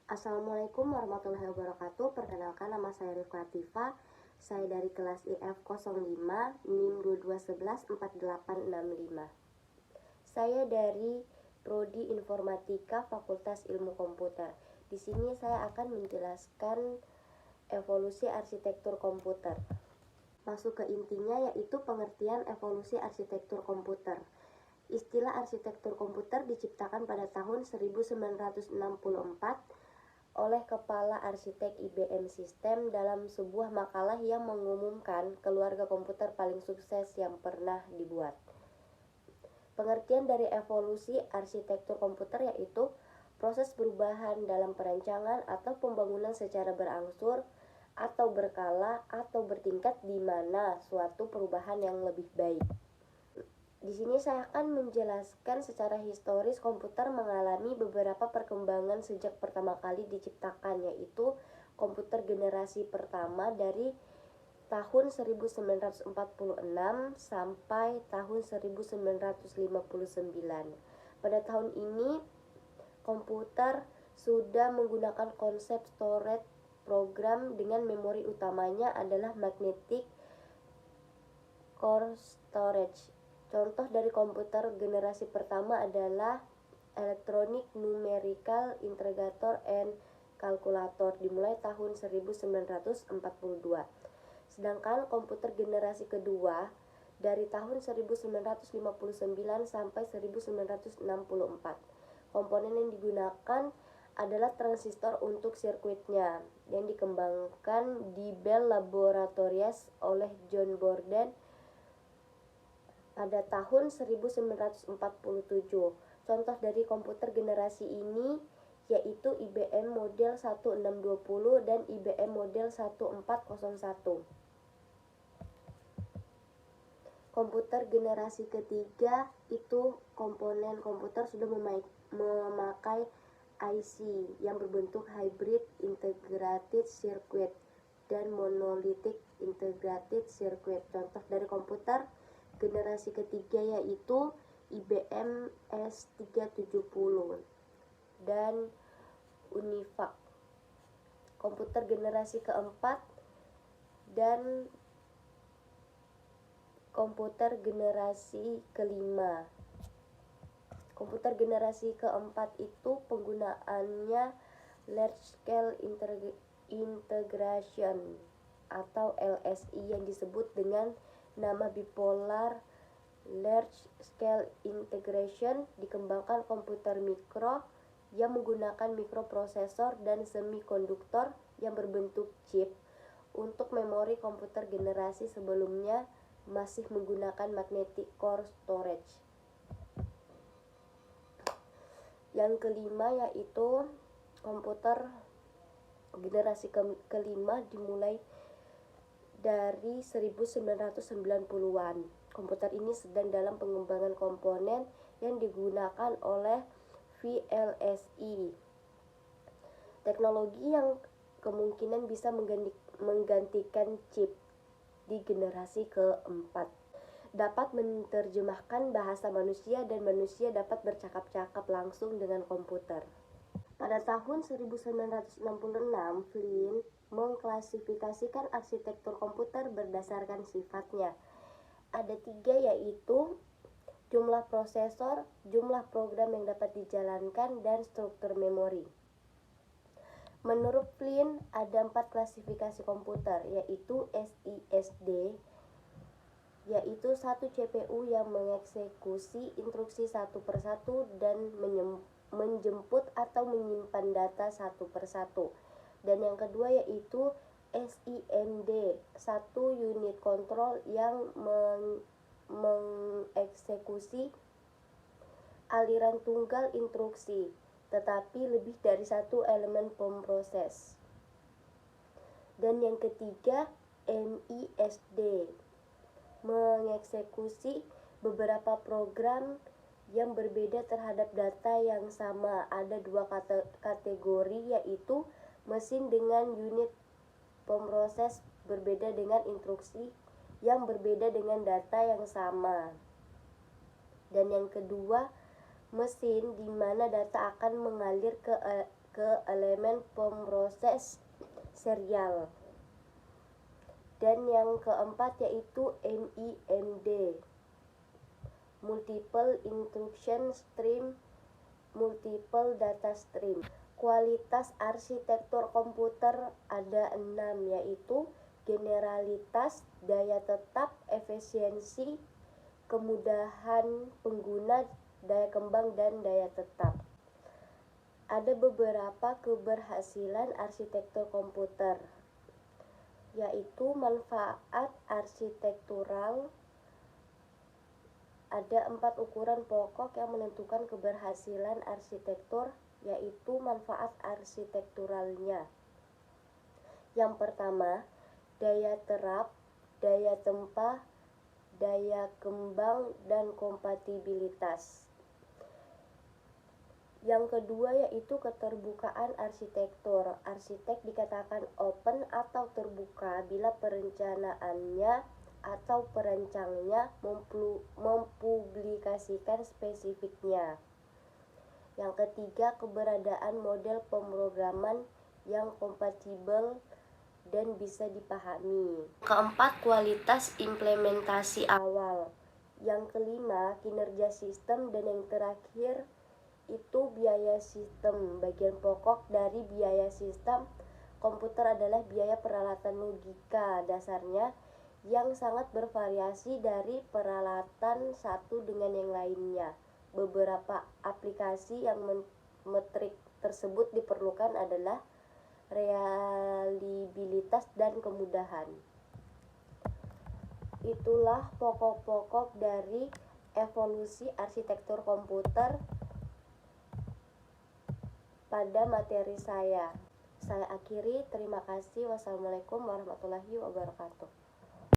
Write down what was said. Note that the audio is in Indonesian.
Assalamualaikum warahmatullahi wabarakatuh. Perkenalkan, nama saya Rifka Atifa. Saya dari kelas IF 05 NIM 22114865. Saya dari Prodi Informatika Fakultas Ilmu Komputer. Di sini saya akan menjelaskan evolusi arsitektur komputer. Masuk ke intinya, yaitu pengertian evolusi arsitektur komputer. Istilah arsitektur komputer diciptakan pada tahun 1964 oleh Kepala Arsitek IBM System dalam sebuah makalah yang mengumumkan keluarga komputer paling sukses yang pernah dibuat. Pengertian dari evolusi arsitektur komputer yaitu proses perubahan dalam perancangan atau pembangunan secara berangsur atau berkala atau bertingkat di mana suatu perubahan yang lebih baik. Di sini saya akan menjelaskan secara historis komputer mengalami beberapa perkembangan sejak pertama kali diciptakan, yaitu komputer generasi pertama dari tahun 1946 sampai tahun 1959. Pada tahun ini komputer sudah menggunakan konsep storage program dengan memori utamanya adalah magnetic core storage. Contoh dari komputer generasi pertama adalah Electronic Numerical Integrator and Calculator dimulai tahun 1942. Sedangkan komputer generasi kedua dari tahun 1959 sampai 1964. Komponen yang digunakan adalah transistor untuk sirkuitnya yang dikembangkan di Bell Laboratories oleh John Borden pada tahun 1947. Contoh dari komputer generasi ini yaitu IBM model 1620 dan IBM model 1401. Komputer generasi ketiga itu komponen komputer sudah memakai IC yang berbentuk Hybrid Integrated Circuit dan Monolithic Integrated Circuit. Contoh dari komputer generasi ketiga yaitu IBM S370 dan Univac. Komputer generasi keempat dan komputer generasi kelima. Komputer generasi keempat itu penggunaannya Large Scale Integration atau LSI yang disebut dengan nama bipolar Large Scale Integration. Dikembangkan komputer mikro yang menggunakan mikroprosesor dan semikonduktor yang berbentuk chip. Untuk memori komputer generasi sebelumnya masih menggunakan magnetic core storage. Yang kelima yaitu komputer generasi kelima dimulai dari 1990-an. Komputer ini sedang dalam pengembangan komponen yang digunakan oleh VLSI. Teknologi yang kemungkinan bisa menggantikan chip di generasi keempat. Dapat menerjemahkan bahasa manusia dan manusia dapat bercakap-cakap langsung dengan komputer. Pada tahun 1966, Flynn mengklasifikasikan arsitektur komputer berdasarkan sifatnya. Ada 3 yaitu jumlah prosesor, jumlah program yang dapat dijalankan, dan struktur memori. Menurut Flynn ada 4 klasifikasi komputer yaitu SISD, yaitu satu CPU yang mengeksekusi instruksi satu persatu dan menjemput atau menyimpan data satu persatu. Dan yang kedua yaitu SIMD, satu unit kontrol yang mengeksekusi aliran tunggal instruksi, tetapi lebih dari satu elemen pemroses. Dan yang ketiga MISD, mengeksekusi beberapa program yang berbeda terhadap data yang sama. Ada 2 kategori yaitu mesin dengan unit pemroses berbeda dengan instruksi yang berbeda dengan data yang sama. Dan yang kedua mesin di mana data akan mengalir ke ke elemen pemroses serial. Dan yang keempat yaitu MIMD, Multiple Instruction Stream, Multiple Data Stream. Kualitas arsitektur komputer ada 6, yaitu generalitas, daya tetap, efisiensi, kemudahan pengguna, daya kembang, dan daya tetap. Ada beberapa keberhasilan arsitektur komputer, yaitu manfaat arsitektural. Ada 4 ukuran pokok yang menentukan keberhasilan arsitektur, yaitu manfaat arsitekturalnya. Yang pertama, daya terap, daya tempah, daya kembang, dan kompatibilitas. Yang kedua yaitu keterbukaan arsitektur. Arsitek dikatakan open atau terbuka bila perencanaannya atau perancangnya mempublikasikan spesifiknya. Yang ketiga, keberadaan model pemrograman yang kompatibel dan bisa dipahami. Keempat, kualitas implementasi awal. Yang kelima, kinerja sistem. Dan yang terakhir itu biaya sistem. Bagian pokok dari biaya sistem komputer adalah biaya peralatan logika dasarnya yang sangat bervariasi dari peralatan satu dengan yang lainnya. Beberapa aplikasi yang metrik tersebut diperlukan adalah reliabilitas dan kemudahan. Itulah pokok-pokok dari evolusi arsitektur komputer pada materi saya. Saya akhiri, terima kasih. Wassalamualaikum warahmatullahi wabarakatuh.